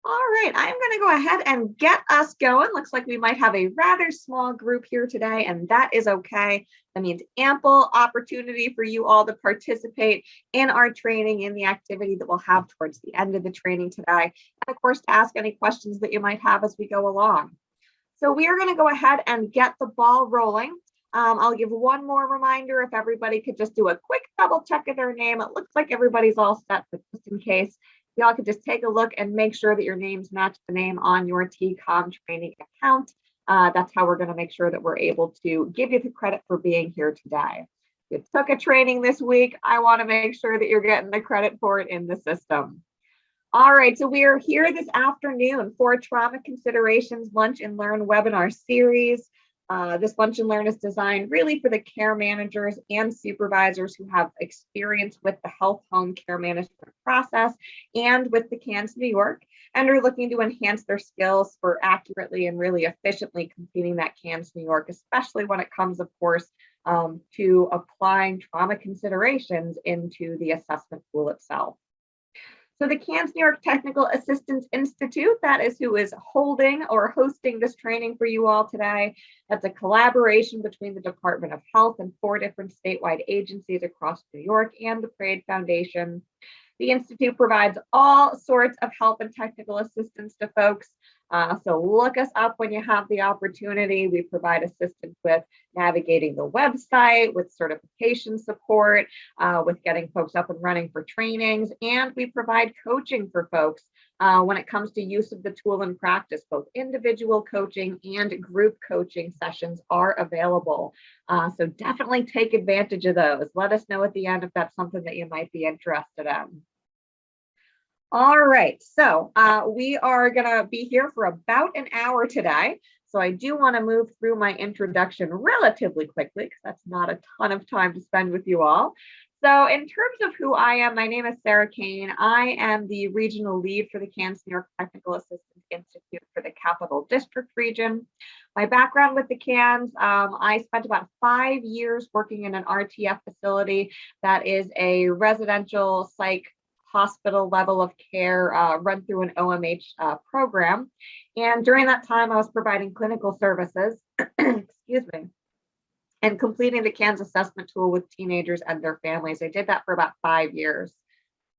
All right, I'm going to go ahead and get us going. Looks like we might have a rather small group here today, and that is okay. That means ample opportunity for you all to participate in our training, in the activity that we'll have towards the end of the training today. And of course, to ask any questions that you might have as we go along. So we are going to go ahead and get the ball rolling. I'll give one more reminder if everybody could just do a quick double check of their name. It looks like everybody's all set, but just in case, y'all could just take a look and make sure that your names match the name on your TCOM training account. That's how we're going to make sure that we're able to give you the credit for being here today. If you took a training this week, I want to make sure that you're getting the credit for it in the system. All right, so we are here this afternoon for Trauma Considerations Lunch and Learn webinar series. This Lunch and Learn is designed really for the care managers and supervisors who have experience with the health home care management process and with the CANS New York, and are looking to enhance their skills for accurately and really efficiently completing that CANS New York, especially when it comes, of course, to applying trauma considerations into the assessment tool itself. So the CANS New York Technical Assistance Institute, that is who is holding or hosting this training for you all today. That's a collaboration between the Department of Health and 4 different statewide agencies across New York and the Parade Foundation. The Institute provides all sorts of help and technical assistance to folks. So look us up when you have the opportunity. We provide assistance with navigating the website, with certification support, with getting folks up and running for trainings, and we provide coaching for folks when it comes to use of the tool in practice. Both individual coaching and group coaching sessions are available. So definitely take advantage of those. Let us know at the end if that's something that you might be interested in. All right, so we are going to be here for about an hour today. So I do want to move through my introduction relatively quickly because that's not a ton of time to spend with you all. So in terms of who I am, my name is Sarah Kane. I am the regional lead for the CANS New York Technical Assistance Institute for the Capital District region. My background with the CANS, I spent about 5 years working in an RTF facility that is a residential psych hospital level of care run through an OMH program. And during that time, I was providing clinical services, excuse me, and completing the CANS assessment tool with teenagers and their families. I did that for about 5 years.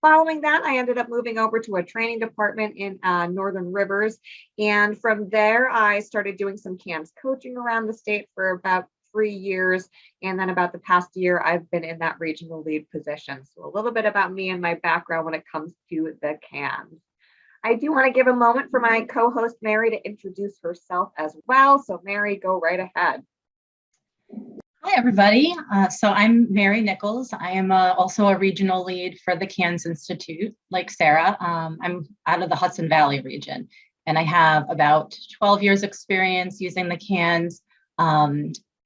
Following that, I ended up moving over to a training department in Northern Rivers. And from there, I started doing some CANS coaching around the state for about 3 years. And then about the past year, I've been in that regional lead position. So a little bit about me and my background when it comes to the CANS. I do want to give a moment for my co-host, Mary, to introduce herself as well. So Mary, go right ahead. Hi, everybody. So I'm Mary Nichols. I am also a regional lead for the CANS Institute, like Sarah. I'm out of the Hudson Valley region, and I have about 12 years experience using the CANS.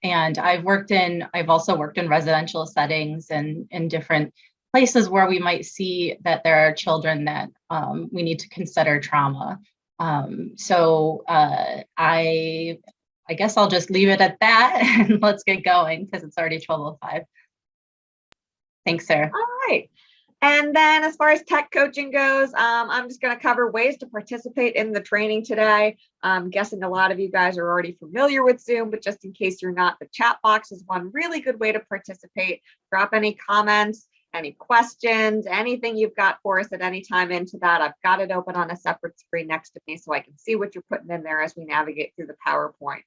And I've also worked in residential settings and in different places where we might see that there are children that we need to consider trauma. I guess I'll just leave it at that and let's get going because it's already 12:05. Thanks, Sarah. All right. And then as far as tech coaching goes, I'm just going to cover ways to participate in the training today. I'm guessing a lot of you guys are already familiar with Zoom, but just in case you're not, the chat box is one really good way to participate. Drop any comments, any questions, anything you've got for us at any time into that. I've got it open on a separate screen next to me so I can see what you're putting in there as we navigate through the PowerPoint.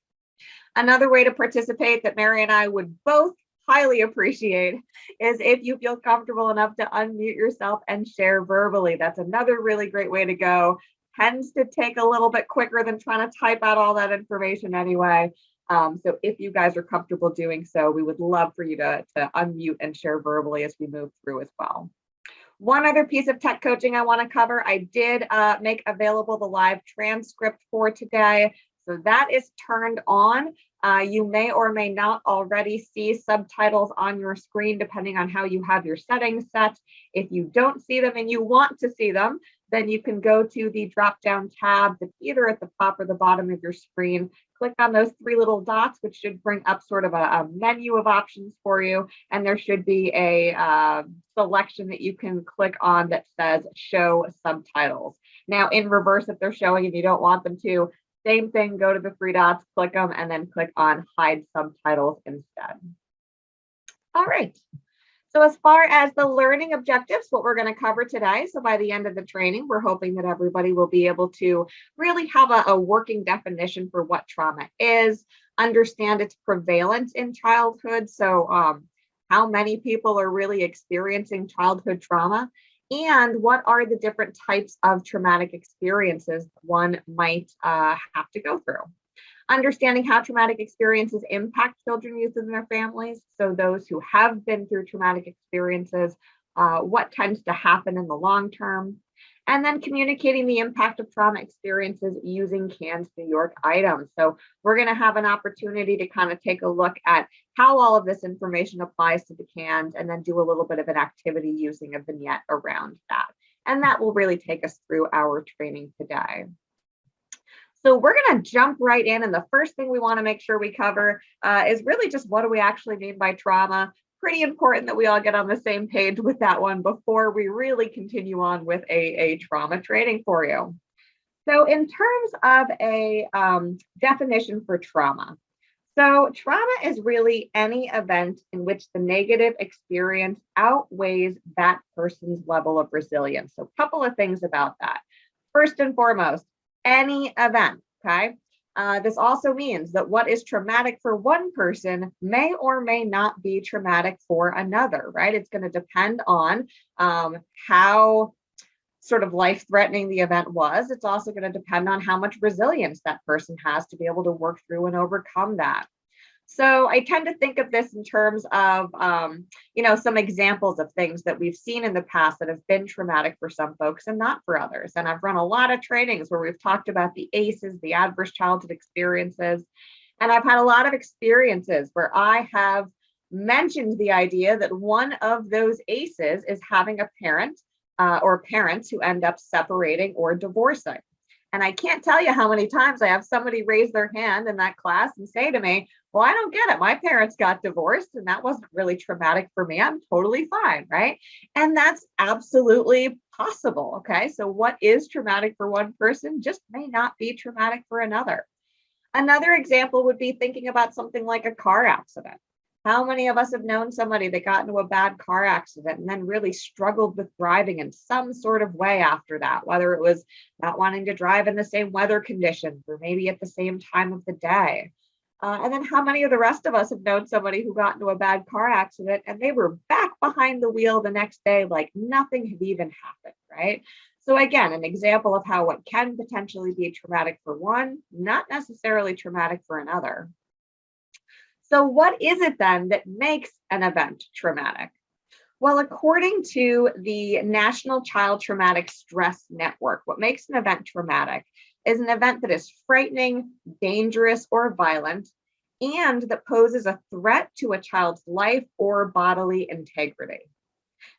Another way to participate that Mary and I would both highly appreciate is if you feel comfortable enough to unmute yourself and share verbally. That's another really great way to go. Tends to take a little bit quicker than trying to type out all that information anyway. So if you guys are comfortable doing so, we would love for you to unmute and share verbally as we move through as well. One other piece of tech coaching I want to cover, I did make available the live transcript for today. So that is turned on. You may or may not already see subtitles on your screen, depending on how you have your settings set. If you don't see them and you want to see them, then you can go to the drop-down tab that's either at the top or the bottom of your screen. Click on those 3 little dots, which should bring up sort of a menu of options for you. And there should be a selection that you can click on that says show subtitles. Now in reverse, if they're showing and you don't want them to, same thing, go to the three dots, click them, and then click on hide subtitles instead. All right. So as far as the learning objectives, what we're going to cover today, so by the end of the training, we're hoping that everybody will be able to really have a working definition for what trauma is, understand its prevalence in childhood, so how many people are really experiencing childhood trauma, and what are the different types of traumatic experiences one might have to go through. Understanding how traumatic experiences impact children, youth, and their families. So those who have been through traumatic experiences, what tends to happen in the long term, and then communicating the impact of trauma experiences using CAN's New York items. So we're going to have an opportunity to kind of take a look at how all of this information applies to the CANs, and then do a little bit of an activity using a vignette around that. And that will really take us through our training today. So we're going to jump right in, and the first thing we want to make sure we cover is really just what do we actually mean by trauma. Pretty important that we all get on the same page with that one before we really continue on with a trauma training for you. So in terms of a definition for trauma, so trauma is really any event in which the negative experience outweighs that person's level of resilience. So a couple of things about that. First and foremost, any event, okay? This also means that what is traumatic for one person may or may not be traumatic for another, right? It's going to depend on how sort of life-threatening the event was. It's also going to depend on how much resilience that person has to be able to work through and overcome that. So I tend to think of this in terms of, some examples of things that we've seen in the past that have been traumatic for some folks and not for others. And I've run a lot of trainings where we've talked about the ACEs, the adverse childhood experiences. And I've had a lot of experiences where I have mentioned the idea that one of those ACEs is having a parent or parents who end up separating or divorcing. And I can't tell you how many times I have somebody raise their hand in that class and say to me, well, I don't get it. My parents got divorced and that wasn't really traumatic for me. I'm totally fine, right? And that's absolutely possible, okay? So what is traumatic for one person just may not be traumatic for another. Another example would be thinking about something like a car accident. How many of us have known somebody that got into a bad car accident and then really struggled with driving in some sort of way after that, whether it was not wanting to drive in the same weather conditions or maybe at the same time of the day? And then how many of the rest of us have known somebody who got into a bad car accident and they were back behind the wheel the next day like nothing had even happened, right? So again, an example of how what can potentially be traumatic for one, not necessarily traumatic for another. So what is it then that makes an event traumatic? Well, according to the National Child Traumatic Stress Network, what makes an event traumatic is an event that is frightening, dangerous, or violent, and that poses a threat to a child's life or bodily integrity.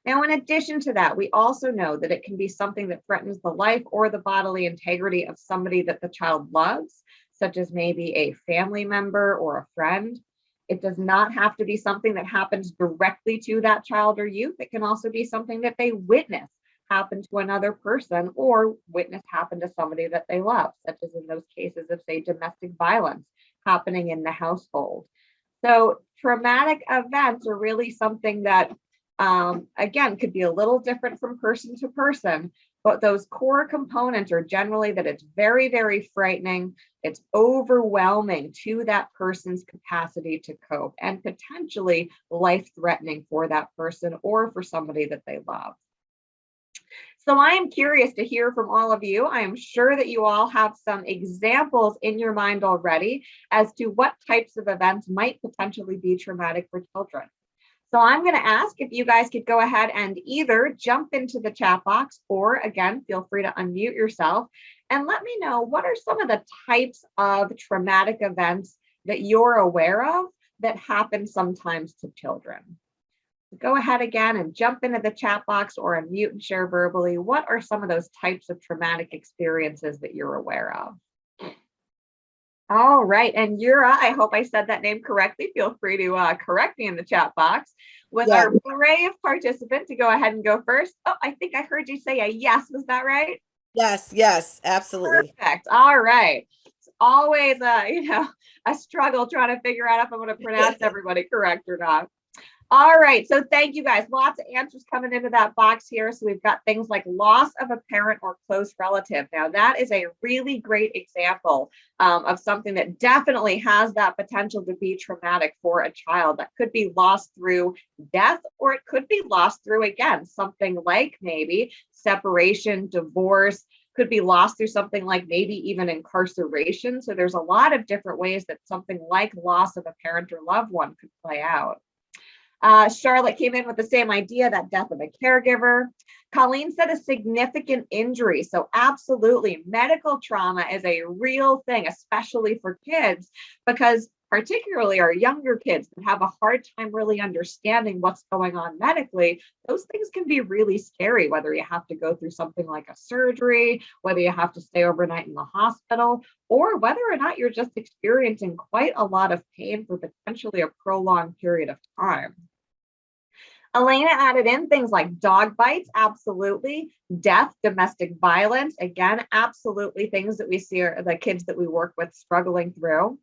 Now, in addition to that, we also know that it can be something that threatens the life or the bodily integrity of somebody that the child loves, such as maybe a family member or a friend. It does not have to be something that happens directly to that child or youth. It can also be something that they witness happen to another person or witness happen to somebody that they love, such as in those cases of, say, domestic violence happening in the household. So traumatic events are really something that, again, could be a little different from person to person, but those core components are generally that it's very, very frightening. It's overwhelming to that person's capacity to cope and potentially life-threatening for that person or for somebody that they love. So I am curious to hear from all of you. I am sure that you all have some examples in your mind already as to what types of events might potentially be traumatic for children. So I'm going to ask if you guys could go ahead and either jump into the chat box or, again, feel free to unmute yourself and let me know what are some of the types of traumatic events that you're aware of that happen sometimes to children. Go ahead again and jump into the chat box or unmute and share verbally. What are some of those types of traumatic experiences that you're aware of? All right, and Yura, I hope I said that name correctly. Feel free to correct me in the chat box. Was our brave participant to go ahead and go first? Oh, I think I heard you say a yes. Was that right? Yes, yes, absolutely. Perfect. All right. It's always a struggle trying to figure out if I'm going to pronounce everybody correct or not. All right. So thank you guys. Lots of answers coming into that box here. So we've got things like loss of a parent or close relative. Now, that is a really great example of something that definitely has that potential to be traumatic for a child. That could be lost through death, or it could be lost through, again, something like maybe separation, divorce, could be lost through something like maybe even incarceration. So there's a lot of different ways that something like loss of a parent or loved one could play out. Charlotte came in with the same idea, that death of a caregiver. Colleen said a significant injury. So absolutely, medical trauma is a real thing, especially for kids, because particularly our younger kids that have a hard time really understanding what's going on medically, those things can be really scary, whether you have to go through something like a surgery, whether you have to stay overnight in the hospital, or whether or not you're just experiencing quite a lot of pain for potentially a prolonged period of time. Elena added in things like dog bites, absolutely. Death, domestic violence, again, absolutely things that we see are the kids that we work with struggling through.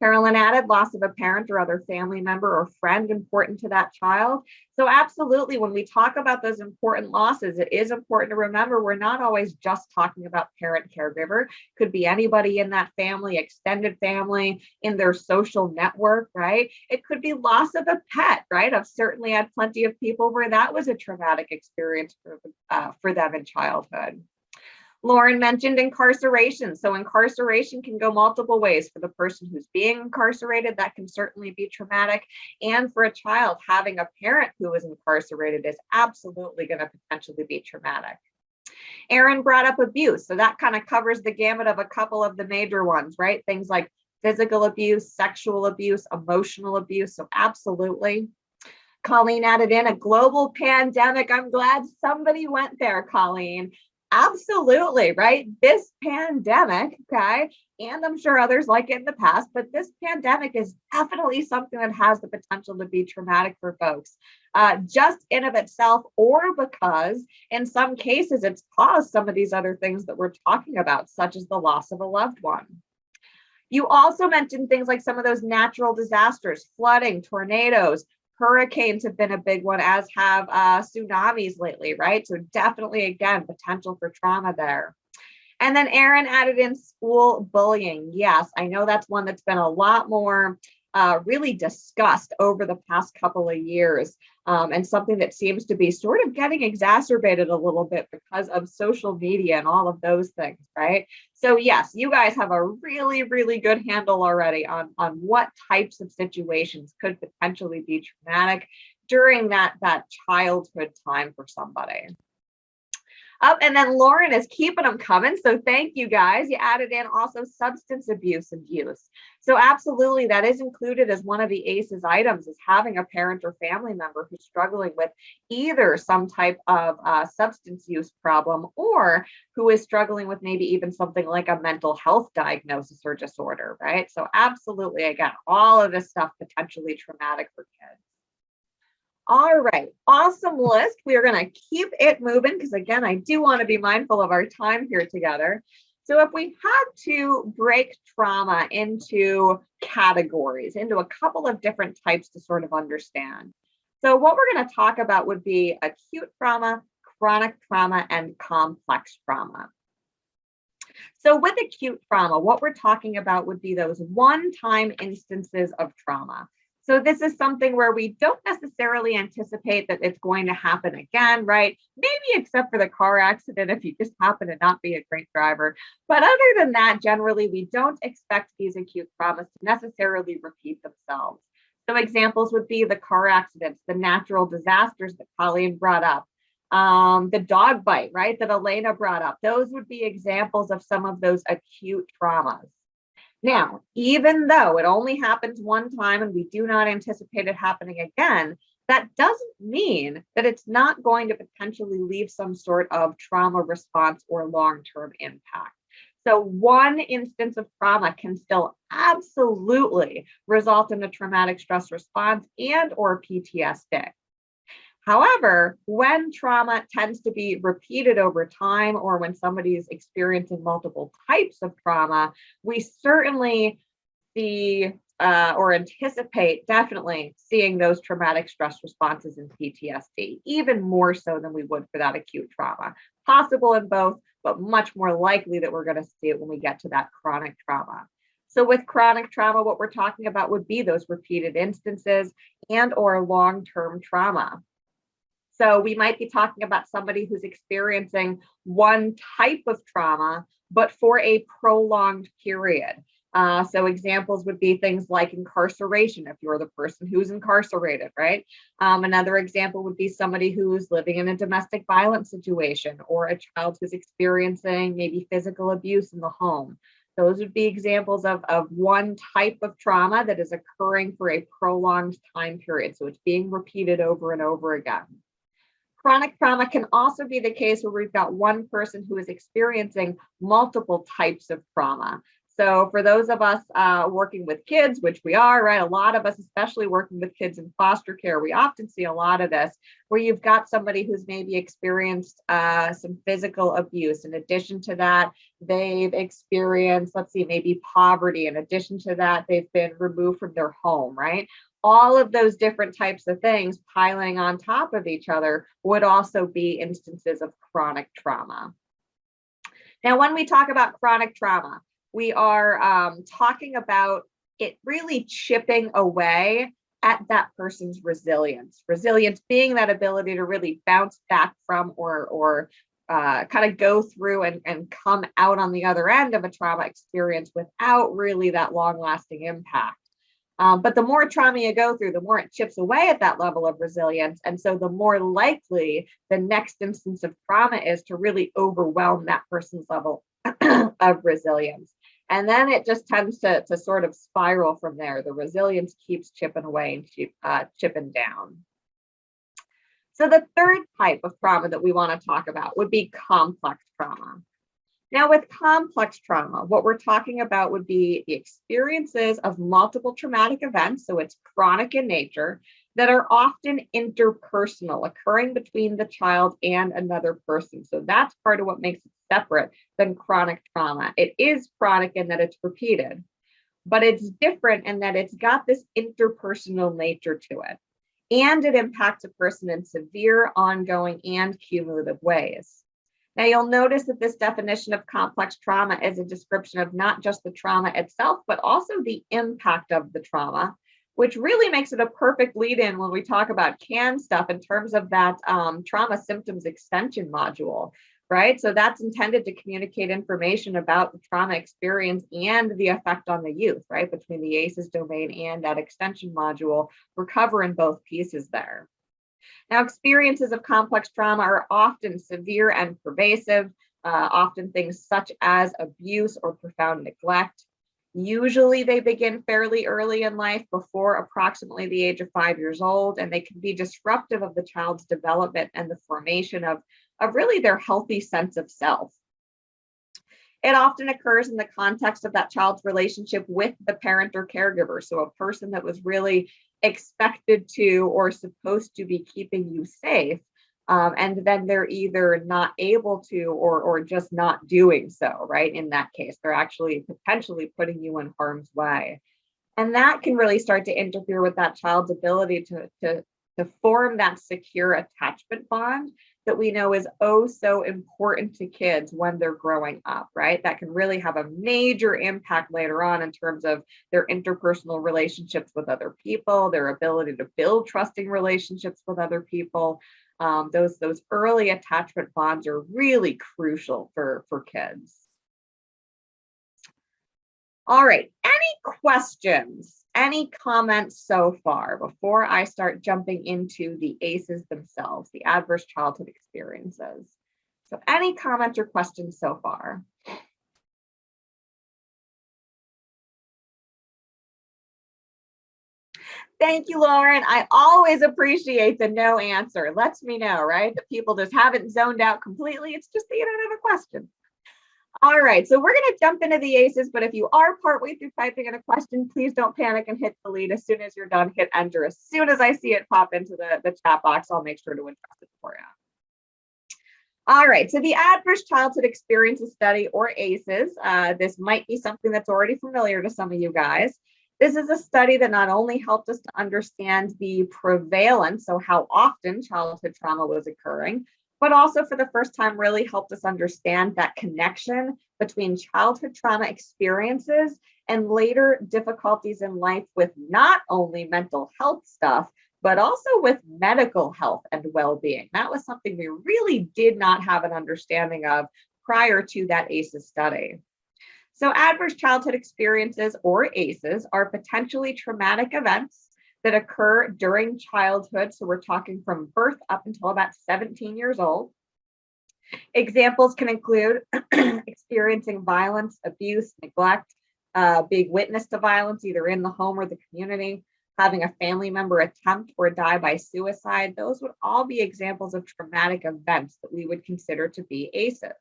Carolyn added loss of a parent or other family member or friend important to that child. So absolutely, when we talk about those important losses, it is important to remember we're not always just talking about parent caregiver. Could be anybody in that family, extended family, in their social network, right? It could be loss of a pet, right? I've certainly had plenty of people where that was a traumatic experience for them in childhood. Lauren mentioned incarceration. So incarceration can go multiple ways. For the person who's being incarcerated, that can certainly be traumatic. And for a child, having a parent who is incarcerated is absolutely going to potentially be traumatic. Erin brought up abuse. So that kind of covers the gamut of a couple of the major ones, right? Things like physical abuse, sexual abuse, emotional abuse. So absolutely. Colleen added in a global pandemic. I'm glad somebody went there, Colleen. Absolutely, right? This pandemic, okay, and I'm sure others like it in the past, but this pandemic is definitely something that has the potential to be traumatic for folks, just in of itself, or because in some cases it's caused some of these other things that we're talking about, such as the loss of a loved one. You also mentioned things like some of those natural disasters, flooding, tornadoes, hurricanes have been a big one, as have tsunamis lately, right? So definitely, again, potential for trauma there. And then Erin added in school bullying. Yes, I know that's one that's been a lot more really discussed over the past couple of years, and something that seems to be sort of getting exacerbated a little bit because of social media and all of those things, right? So yes, you guys have a really, really good handle already on what types of situations could potentially be traumatic during that childhood time for somebody. And then Lauren is keeping them coming. So thank you guys. You added in also substance abuse and use. So absolutely, that is included as one of the ACEs items, is having a parent or family member who's struggling with either some type of substance use problem, or who is struggling with maybe even something like a mental health diagnosis or disorder, right? So absolutely, again, all of this stuff potentially traumatic for kids. All right, awesome list. We are going to keep it moving because, again, I do want to be mindful of our time here together. So if we had to break trauma into categories, into a couple of different types to sort of understand. So what we're going to talk about would be acute trauma, chronic trauma, and complex trauma. So with acute trauma, what we're talking about would be those one-time instances of trauma. So this is something where we don't necessarily anticipate that it's going to happen again, right? Maybe except for the car accident if you just happen to not be a great driver. But other than that, generally, we don't expect these acute traumas to necessarily repeat themselves. So examples would be the car accidents, the natural disasters that Colleen brought up, the dog bite, right, that Elena brought up. Those would be examples of some of those acute traumas. Now, even though it only happens one time and we do not anticipate it happening again, that doesn't mean that it's not going to potentially leave some sort of trauma response or long-term impact. So one instance of trauma can still absolutely result in a traumatic stress response and or PTSD. However, when trauma tends to be repeated over time, or when somebody is experiencing multiple types of trauma, we certainly see or anticipate definitely seeing those traumatic stress responses in PTSD, even more so than we would for that acute trauma. Possible in both, but much more likely that we're going to see it when we get to that chronic trauma. So with chronic trauma, what we're talking about would be those repeated instances and or long-term trauma. So we might be talking about somebody who's experiencing one type of trauma, but for a prolonged period. So examples would be things like incarceration, if you're the person who's incarcerated, right? Another example would be somebody who's living in a domestic violence situation, or a child who's experiencing maybe physical abuse in the home. Those would be examples of one type of trauma that is occurring for a prolonged time period. So it's being repeated over and over again. Chronic trauma can also be the case where we've got one person who is experiencing multiple types of trauma. So for those of us working with kids, which we are, right? A lot of us, especially working with kids in foster care, we often see a lot of this where you've got somebody who's maybe experienced some physical abuse. In addition to that, they've experienced, let's see, maybe poverty. In addition to that, they've been removed from their home, right? All of those different types of things piling on top of each other would also be instances of chronic trauma. Now, when we talk about chronic trauma, we are talking about it really chipping away at that person's resilience. Resilience being that ability to really bounce back from or kind of go through and come out on the other end of a trauma experience without really that long-lasting impact. But the more trauma you go through, the more it chips away at that level of resilience. And so the more likely the next instance of trauma is to really overwhelm that person's level of resilience. And then it just tends to sort of spiral from there. The resilience keeps chipping away and chipping down. So the third type of trauma that we want to talk about would be complex trauma. Now, with complex trauma, what we're talking about would be the experiences of multiple traumatic events, so it's chronic in nature, that are often interpersonal, occurring between the child and another person. So that's part of what makes it separate than chronic trauma. It is chronic in that it's repeated, but it's different in that it's got this interpersonal nature to it, and it impacts a person in severe, ongoing, and cumulative ways. Now, you'll notice that this definition of complex trauma is a description of not just the trauma itself, but also the impact of the trauma, which really makes it a perfect lead-in when we talk about CAN stuff in terms of that trauma symptoms extension module, right? So that's intended to communicate information about the trauma experience and the effect on the youth, right? Between the ACEs domain and that extension module, we're covering both pieces there. Now, experiences of complex trauma are often severe and pervasive, often things such as abuse or profound neglect. Usually they begin fairly early in life, before approximately the age of 5 years old, and they can be disruptive of the child's development and the formation of really their healthy sense of self. It often occurs in the context of that child's relationship with the parent or caregiver, so a person that was really expected to or supposed to be keeping you safe, and then they're either not able to or just not doing so, right? In that case, they're actually potentially putting you in harm's way. And that can really start to interfere with that child's ability to form that secure attachment bond that we know is oh so important to kids when they're growing up, right? That can really have a major impact later on in terms of their interpersonal relationships with other people, their ability to build trusting relationships with other people. Those early attachment bonds are really crucial for kids. All right, any questions? Any comments so far before I start jumping into the ACEs themselves, the adverse childhood experiences? So any comments or questions so far? Thank you, Lauren. I always appreciate the no answer. Lets me know, right? That people just haven't zoned out completely. It's just that you don't have a question. All right, so we're going to jump into the ACEs, but if you are partway through typing in a question, please don't panic and hit delete. As soon as you're done, hit enter. As soon as I see it pop into the chat box, I'll make sure to address it for you. All right, so the Adverse Childhood Experiences Study, or ACEs, this might be something that's already familiar to some of you guys. This is a study that not only helped us to understand the prevalence, so how often childhood trauma was occurring, but also for the first time really helped us understand that connection between childhood trauma experiences and later difficulties in life with not only mental health stuff, but also with medical health and well-being. That was something we really did not have an understanding of prior to that ACEs study. So adverse childhood experiences, or ACEs, are potentially traumatic events that occur during childhood. So we're talking from birth up until about 17 years old. Examples can include experiencing violence, abuse, neglect, being witness to violence either in the home or the community, having a family member attempt or die by suicide. Those would all be examples of traumatic events that we would consider to be ACEs.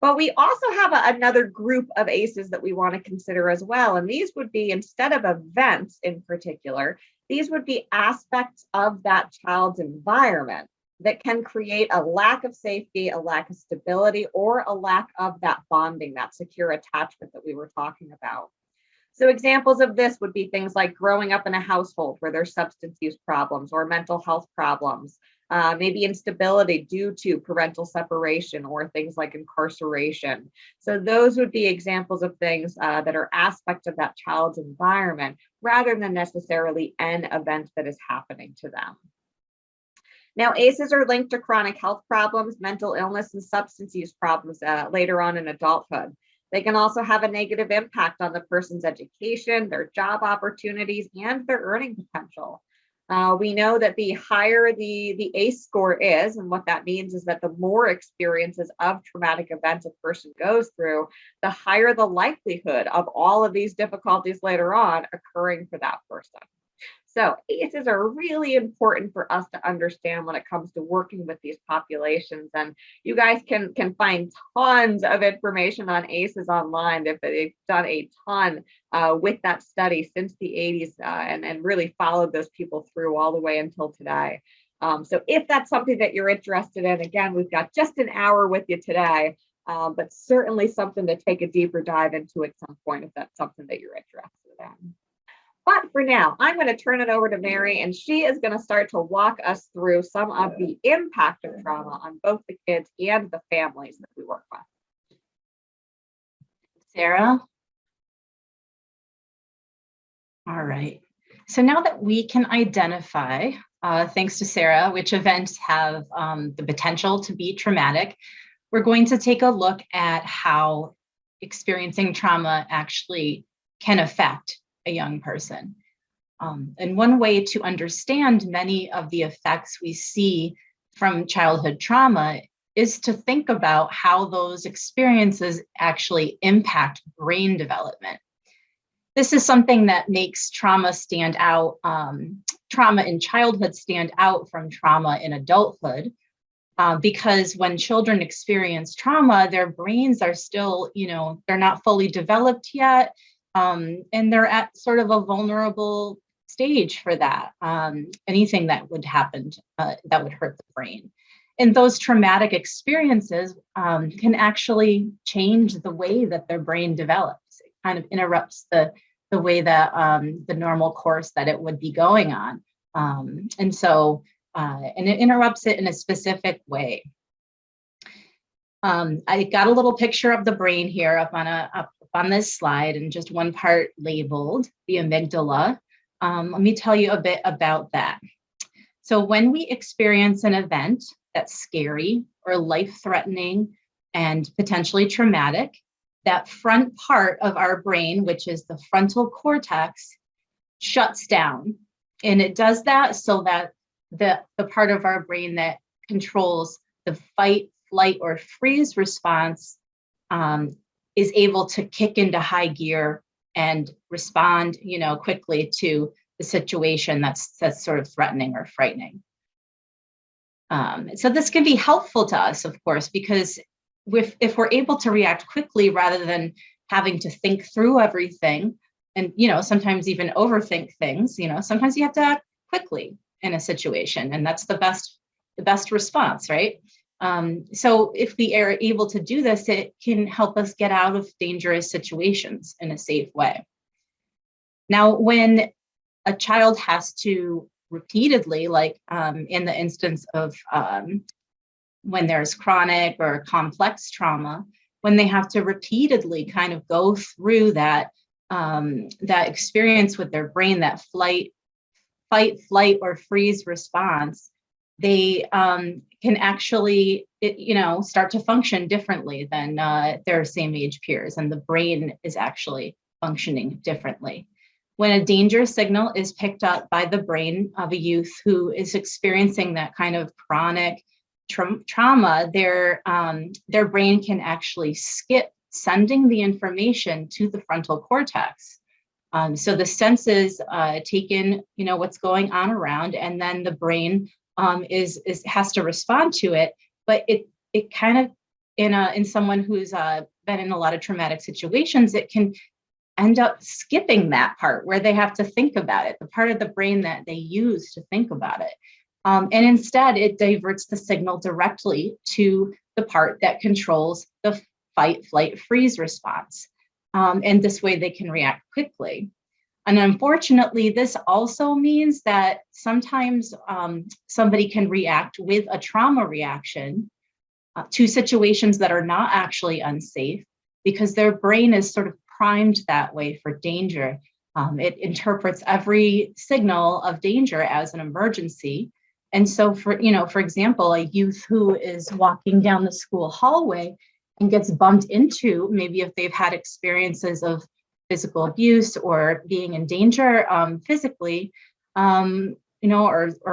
But we also have another group of ACEs that we want to consider as well. And these would be, instead of events in particular, these would be aspects of that child's environment that can create a lack of safety, a lack of stability, or a lack of that bonding, that secure attachment that we were talking about. So examples of this would be things like growing up in a household where there's substance use problems or mental health problems, maybe instability due to parental separation or things like incarceration. So those would be examples of things that are aspects of that child's environment rather than necessarily an event that is happening to them. Now, ACEs are linked to chronic health problems, mental illness, and substance use problems later on in adulthood. They can also have a negative impact on the person's education, their job opportunities, and their earning potential. We know that the higher the ACE score is, and what that means is that the more experiences of traumatic events a person goes through, the higher the likelihood of all of these difficulties later on occurring for that person. So ACEs are really important for us to understand when it comes to working with these populations. And you guys can find tons of information on ACEs online. They've done a ton with that study since the 80s and really followed those people through all the way until today. So if that's something that you're interested in, again, we've got just an hour with you today, but certainly something to take a deeper dive into at some point if that's something that you're interested in. But for now, I'm going to turn it over to Mary, and she is going to start to walk us through some of the impact of trauma on both the kids and the families that we work with. Sarah? All right. So now that we can identify, thanks to Sarah, which events have the potential to be traumatic, we're going to take a look at how experiencing trauma actually can affect a young person. And one way to understand many of the effects we see from childhood trauma is to think about how those experiences actually impact brain development. This is something that makes trauma stand out, trauma in childhood stand out from trauma in adulthood, because when children experience trauma, their brains are still, they're not fully developed yet. And they're at sort of a vulnerable stage for that. Anything that would happen that would hurt the brain. And those traumatic experiences can actually change the way that their brain develops. It kind of interrupts the way that the normal course that it would be going on. And it interrupts it in a specific way. I got a little picture of the brain here up on this slide, and just one part labeled the amygdala. Let me tell you a bit about that. So when we experience an event that's scary or life-threatening and potentially traumatic, that front part of our brain, which is the frontal cortex, shuts down. And it does that so that the part of our brain that controls the fight, flight, or freeze response is able to kick into high gear and respond, quickly to the situation that's sort of threatening or frightening. So this can be helpful to us, of course, because if we're able to react quickly rather than having to think through everything, and sometimes even overthink things, sometimes you have to act quickly in a situation, and that's the best response, right? So if we are able to do this, it can help us get out of dangerous situations in a safe way. Now, when a child has to repeatedly, like in the instance of when there's chronic or complex trauma, when they have to repeatedly kind of go through that experience with their brain, that fight, flight, or freeze response, they can actually, start to function differently than their same age peers, and the brain is actually functioning differently. When a danger signal is picked up by the brain of a youth who is experiencing that kind of chronic trauma, their brain can actually skip sending the information to the frontal cortex. So the senses take in, what's going on around, and then the brain has to respond to it. But it kind of, in someone who's been in a lot of traumatic situations, it can end up skipping that part where they have to think about it, the part of the brain that they use to think about it. And instead, it diverts the signal directly to the part that controls the fight, flight, freeze response. And this way they can react quickly. And unfortunately, this also means that sometimes somebody can react with a trauma reaction to situations that are not actually unsafe, because their brain is sort of primed that way for danger. It interprets every signal of danger as an emergency. And so for example, a youth who is walking down the school hallway and gets bumped into, maybe if they've had experiences of physical abuse or being in danger physically, or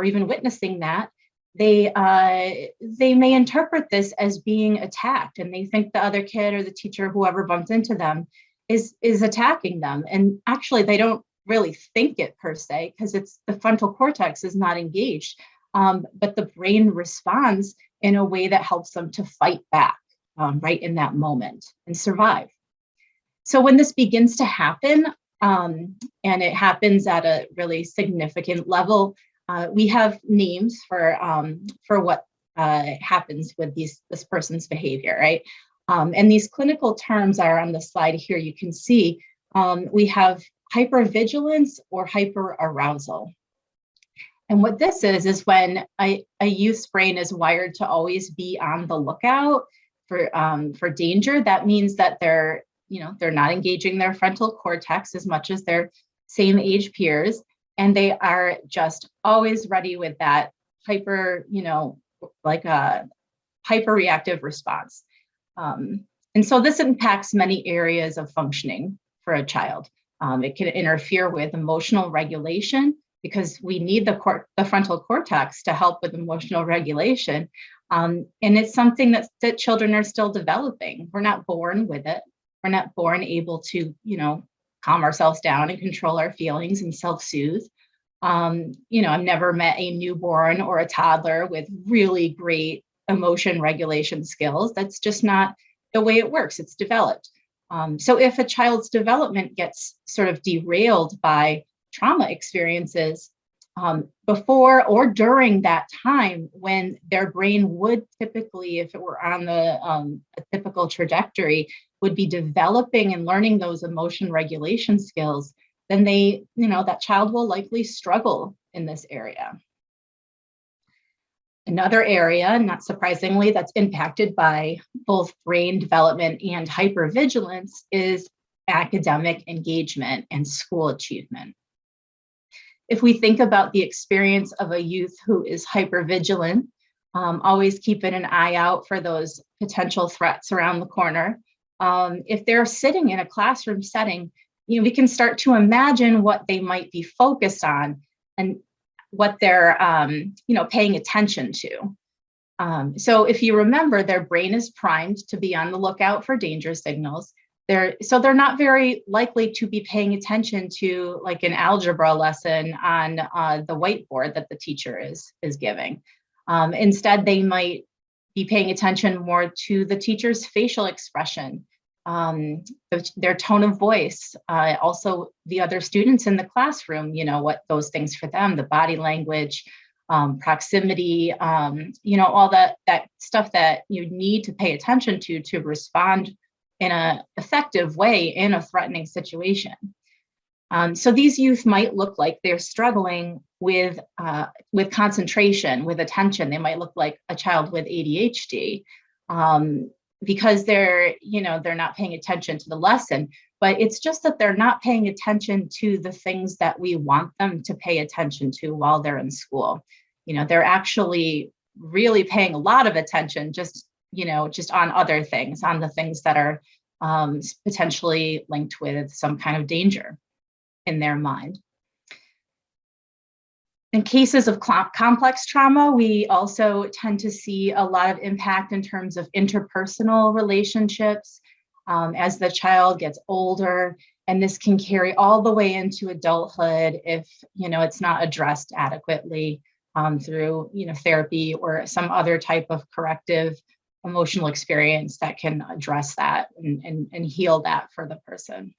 even witnessing that, they may interpret this as being attacked, and they think the other kid or the teacher, whoever bumped into them, is attacking them. And actually, they don't really think it per se, because it's the frontal cortex is not engaged, but the brain responds in a way that helps them to fight back right in that moment and survive. So when this begins to happen, and it happens at a really significant level, we have names for what happens with this person's behavior, right? And these clinical terms are on the slide here. You can see we have hypervigilance or hyperarousal. And what this is when a youth's brain is wired to always be on the lookout for danger. That means that they're not engaging their frontal cortex as much as their same age peers, and they are just always ready with that hyper-reactive response. And so this impacts many areas of functioning for a child. It can interfere with emotional regulation, because we need the frontal cortex to help with emotional regulation. And it's something that children are still developing. We're not born with it. We're not born able to, calm ourselves down and control our feelings and self-soothe. I've never met a newborn or a toddler with really great emotion regulation skills. That's just not the way it works. It's developed. So if a child's development gets sort of derailed by trauma experiences before or during that time, when their brain would typically, if it were on a typical trajectory, would be developing and learning those emotion regulation skills, then that child will likely struggle in this area. Another area, not surprisingly, that's impacted by both brain development and hypervigilance is academic engagement and school achievement. If we think about the experience of a youth who is hypervigilant, always keeping an eye out for those potential threats around the corner, if they're sitting in a classroom setting, we can start to imagine what they might be focused on and what they're paying attention to. So if you remember, their brain is primed to be on the lookout for danger signals. They're not very likely to be paying attention to like an algebra lesson on the whiteboard that the teacher is giving. Instead, they might be paying attention more to the teacher's facial expression, their tone of voice, also the other students in the classroom, what those things for them, the body language, proximity, all that stuff that you need to pay attention to respond in an effective way in a threatening situation. So these youth might look like they're struggling with concentration, with attention. They might look like a child with ADHD because they're not paying attention to the lesson. But it's just that they're not paying attention to the things that we want them to pay attention to while they're in school. They're actually really paying a lot of attention just on other things, on the things that are potentially linked with some kind of danger in their mind. In cases of complex trauma, we also tend to see a lot of impact in terms of interpersonal relationships as the child gets older, and this can carry all the way into adulthood if it's not addressed adequately through therapy or some other type of corrective emotional experience that can address that and heal that for the person.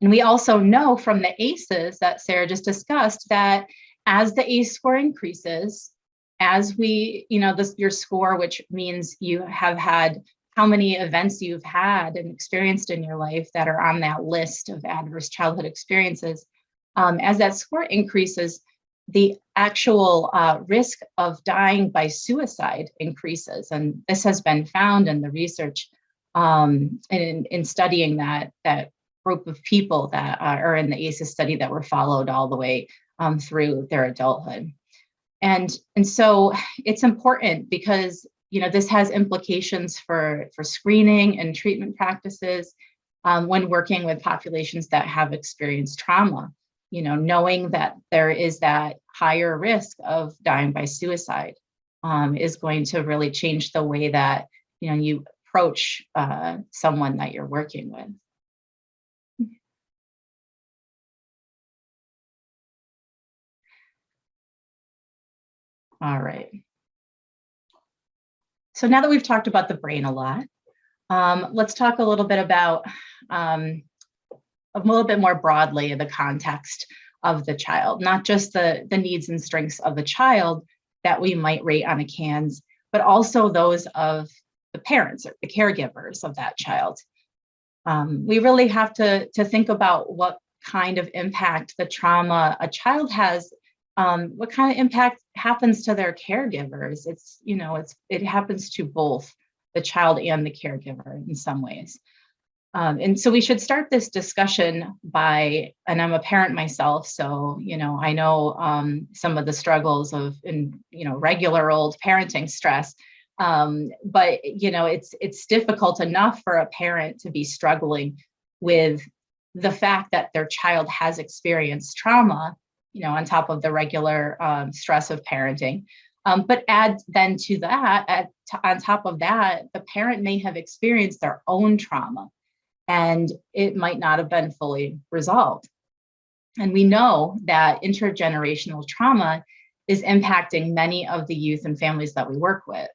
And we also know from the ACEs that Sarah just discussed that as the ACE score increases, as your score, which means you have had how many events you've had and experienced in your life that are on that list of adverse childhood experiences, as that score increases, the actual risk of dying by suicide increases. And this has been found in the research in studying that group of people that are in the ACEs study that were followed all the way through their adulthood. And so it's important because this has implications for screening and treatment practices when working with populations that have experienced trauma. Knowing that there is that higher risk of dying by suicide is going to really change the way that you approach someone that you're working with. All right. So now that we've talked about the brain a lot, let's talk a little bit about a little bit more broadly the context of the child, not just the needs and strengths of the child that we might rate on a CANS, but also those of the parents or the caregivers of that child. We really have to think about what kind of impact the trauma a child has, what kind of impact happens to their caregivers. It happens to both the child and the caregiver in some ways. And so we should start this discussion by, and I'm a parent myself, so, I know some of the struggles of, regular old parenting stress, but, it's difficult enough for a parent to be struggling with the fact that their child has experienced trauma, on top of the regular stress of parenting. But add then to that, on top of that, the parent may have experienced their own trauma, and it might not have been fully resolved. And we know that intergenerational trauma is impacting many of the youth and families that we work with.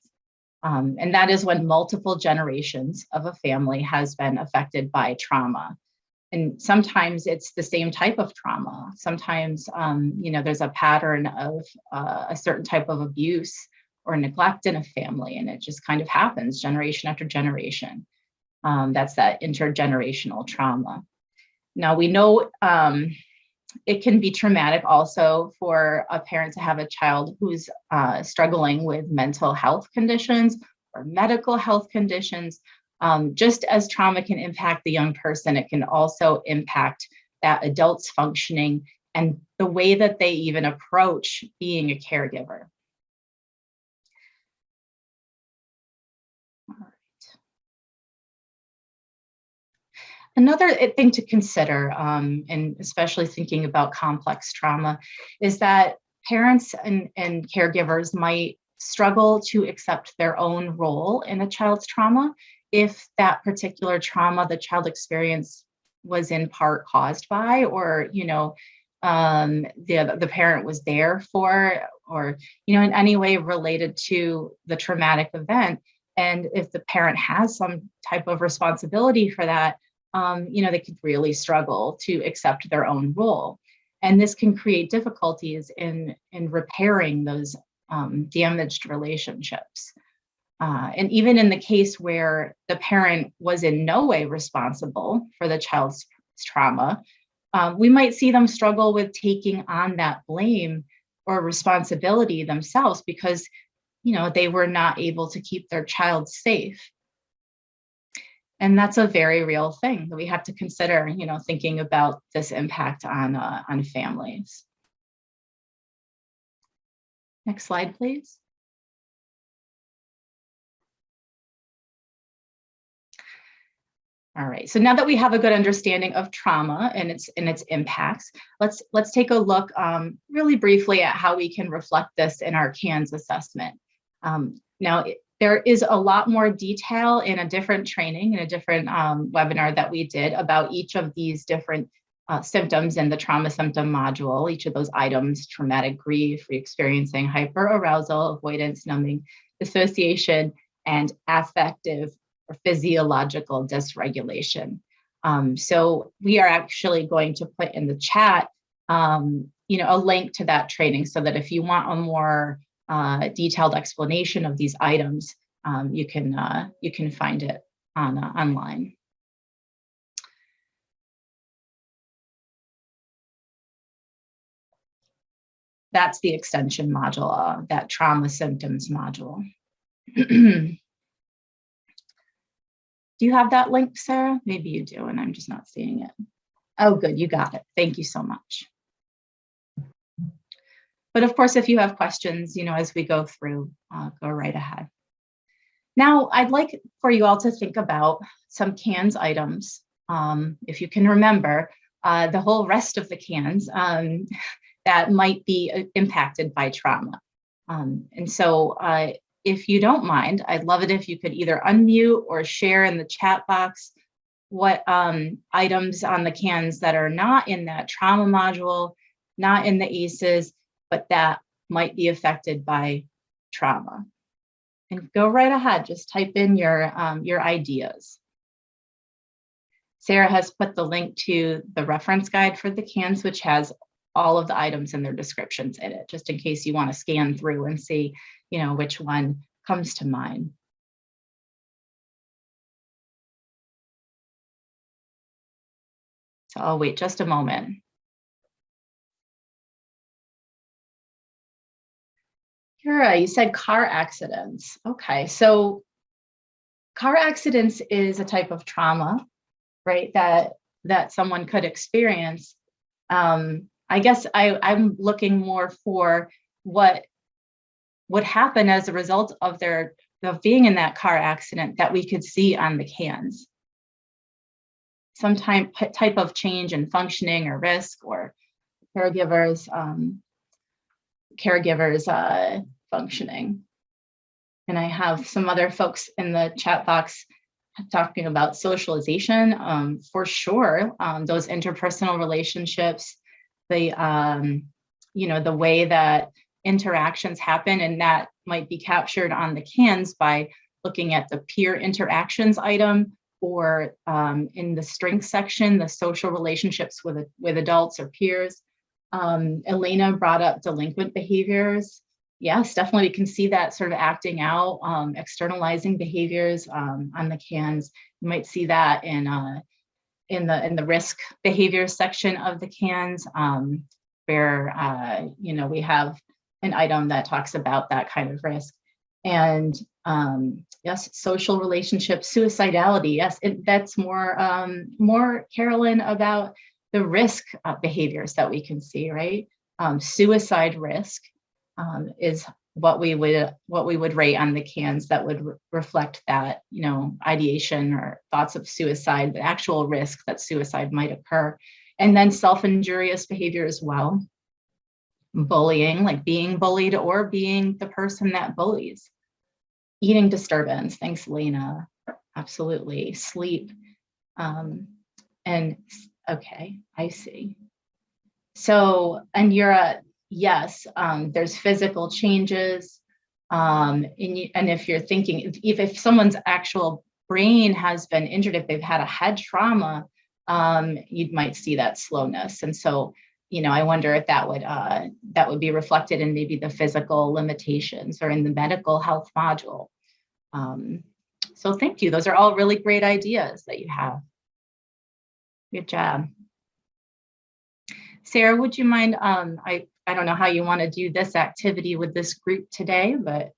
And that is when multiple generations of a family has been affected by trauma. And sometimes it's the same type of trauma. Sometimes, there's a pattern of a certain type of abuse or neglect in a family, and it just kind of happens generation after generation. That's that intergenerational trauma. Now, we know it can be traumatic also for a parent to have a child who's struggling with mental health conditions or medical health conditions. Just as trauma can impact the young person, it can also impact that adult's functioning and the way that they even approach being a caregiver. All right. Another thing to consider, and especially thinking about complex trauma, is that parents and caregivers might struggle to accept their own role in a child's trauma if that particular trauma the child experienced was in part caused by, or, the parent was there for, or, in any way related to the traumatic event. And if the parent has some type of responsibility for that, they could really struggle to accept their own role. And this can create difficulties in repairing those damaged relationships. And even in the case where the parent was in no way responsible for the child's trauma, we might see them struggle with taking on that blame or responsibility themselves because, they were not able to keep their child safe. And that's a very real thing that we have to consider, thinking about this impact on families. Next slide, please. All right, so now that we have a good understanding of trauma and its impacts, let's take a look really briefly at how we can reflect this in our CANS assessment. Now, there is a lot more detail in a different training, in a different webinar that we did about each of these different symptoms in the trauma symptom module, each of those items: traumatic grief, re-experiencing hyperarousal, avoidance, numbing, dissociation, and affective or physiological dysregulation. So we are actually going to put in the chat, a link to that training so that if you want a more detailed explanation of these items, you can find it online. That's the extension module, that trauma symptoms module. Do you have that link, Sarah? Maybe you do, and I'm just not seeing it. Oh, good, you got it. Thank you so much. But of course, if you have questions, as we go through, go right ahead. Now, I'd like for you all to think about some CANS items. If you can remember, the whole rest of the CANS that might be impacted by trauma. And so if you don't mind, I'd love it if you could either unmute or share in the chat box what items on the CANS that are not in that trauma module, not in the ACEs, but that might be affected by trauma. And go right ahead, just type in your ideas. Sarah has put the link to the reference guide for the CANS, which has all of the items and their descriptions in it, just in case you want to scan through and see, which one comes to mind. So I'll wait just a moment. Kira, you said car accidents. Okay, so car accidents is a type of trauma, right, that someone could experience. I guess I'm looking more for what would happen as a result of being in that car accident that we could see on the CANS. Some type of change in functioning or risk, or caregivers functioning. And I have some other folks in the chat box talking about socialization. For sure, those interpersonal relationships, the way that interactions happen, and that might be captured on the CANS by looking at the peer interactions item, or in the strengths section, the social relationships with adults or peers. Elena brought up delinquent behaviors. Yes, definitely we can see that sort of acting out, externalizing behaviors on the CANS. You might see that in the risk behaviors section of the CANS, where we have an item that talks about that kind of risk. And yes, social relationships, suicidality. Yes, that's more, Carolyn, about the risk behaviors that we can see, right? Suicide risk is what we would rate on the CANS that would reflect that, ideation or thoughts of suicide, the actual risk that suicide might occur. And then self-injurious behavior as well. Bullying, like being bullied or being the person that bullies. Eating disturbance, thanks, Lena. Absolutely. Sleep. And okay, I see. So, and you're a yes, there's physical changes. And if you're thinking, if someone's actual brain has been injured, if they've had a head trauma, you might see that slowness. And so, I wonder if that would be reflected in maybe the physical limitations or in the medical health module. So thank you. Those are all really great ideas that you have. Good job. Sarah, would you mind, I don't know how you want to do this activity with this group today, but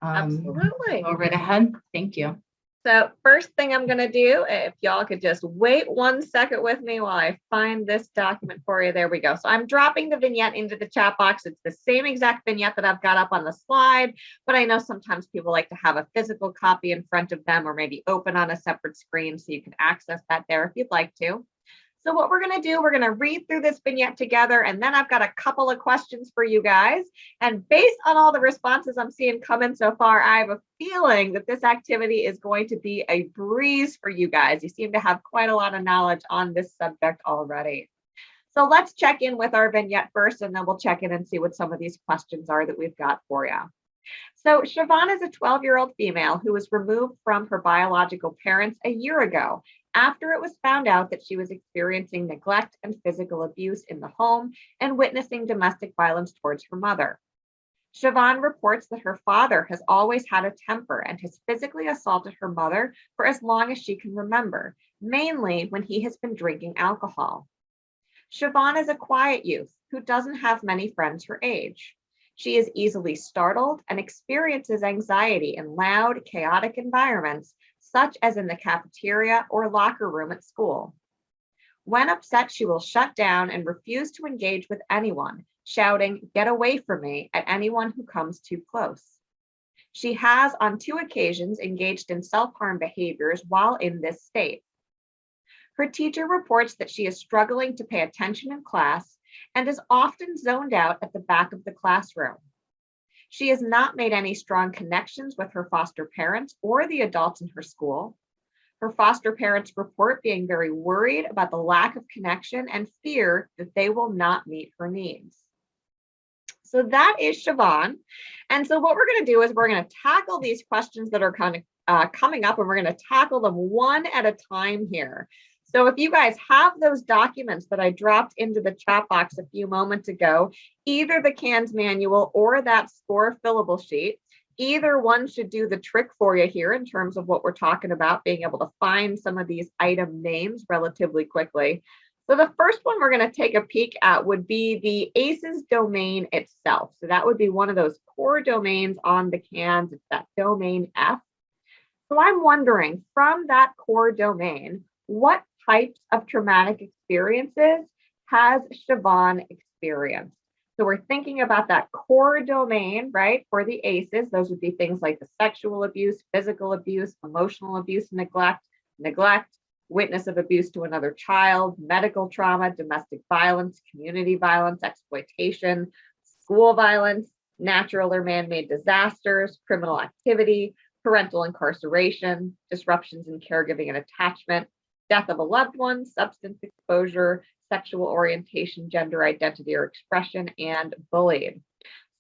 Absolutely. go right ahead. Thank you. So first thing I'm going to do, if y'all could just wait 1 second with me while I find this document for you. There we go. So I'm dropping the vignette into the chat box. It's the same exact vignette that I've got up on the slide, but I know sometimes people like to have a physical copy in front of them or maybe open on a separate screen so you can access that there if you'd like to. So what we're going to do, we're going to read through this vignette together, and then I've got a couple of questions for you guys. And based on all the responses I'm seeing come in so far, I have a feeling that this activity is going to be a breeze for you guys. You seem to have quite a lot of knowledge on this subject already. So let's check in with our vignette first, and then we'll check in and see what some of these questions are that we've got for you. So Siobhan is a 12-year-old female who was removed from her biological parents a year ago after it was found out that she was experiencing neglect and physical abuse in the home and witnessing domestic violence towards her mother. Siobhan reports that her father has always had a temper and has physically assaulted her mother for as long as she can remember, mainly when he has been drinking alcohol. Siobhan is a quiet youth who doesn't have many friends her age. She is easily startled and experiences anxiety in loud, chaotic environments, such as in the cafeteria or locker room at school. When upset, she will shut down and refuse to engage with anyone, shouting, "Get away from me," at anyone who comes too close. She has, on 2 occasions, engaged in self-harm behaviors while in this state. Her teacher reports that she is struggling to pay attention in class and is often zoned out at the back of the classroom. She has not made any strong connections with her foster parents or the adults in her school. Her foster parents report being very worried about the lack of connection and fear that they will not meet her needs. So that is Siobhan. And so what we're going to do is we're going to tackle these questions that are kind of coming up, and we're going to tackle them one at a time here. So if you guys have those documents that I dropped into the chat box a few moments ago, either the CANS manual or that SCORE fillable sheet, either one should do the trick for you here in terms of what we're talking about, being able to find some of these item names relatively quickly. So the first one we're going to take a peek at would be the ACEs domain itself. So that would be one of those core domains on the CANS. It's that domain F. So I'm wondering, from that core domain, what types of traumatic experiences has Siobhan experienced? So we're thinking about that core domain, right? For the ACEs, those would be things like the sexual abuse, physical abuse, emotional abuse, neglect, witness of abuse to another child, medical trauma, domestic violence, community violence, exploitation, school violence, natural or man-made disasters, criminal activity, parental incarceration, disruptions in caregiving and attachment, death of a loved one, substance exposure, sexual orientation, gender identity or expression, and bullying.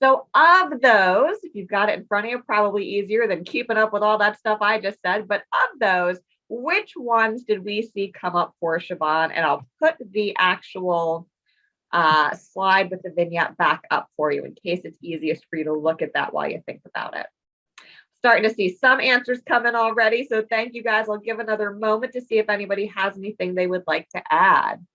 So of those, if you've got it in front of you, probably easier than keeping up with all that stuff I just said, but of those, which ones did we see come up for Siobhan? And I'll put the actual slide with the vignette back up for you in case it's easiest for you to look at that while you think about it. Starting to see some answers come in already. So thank you guys. I'll give another moment to see if anybody has anything they would like to add.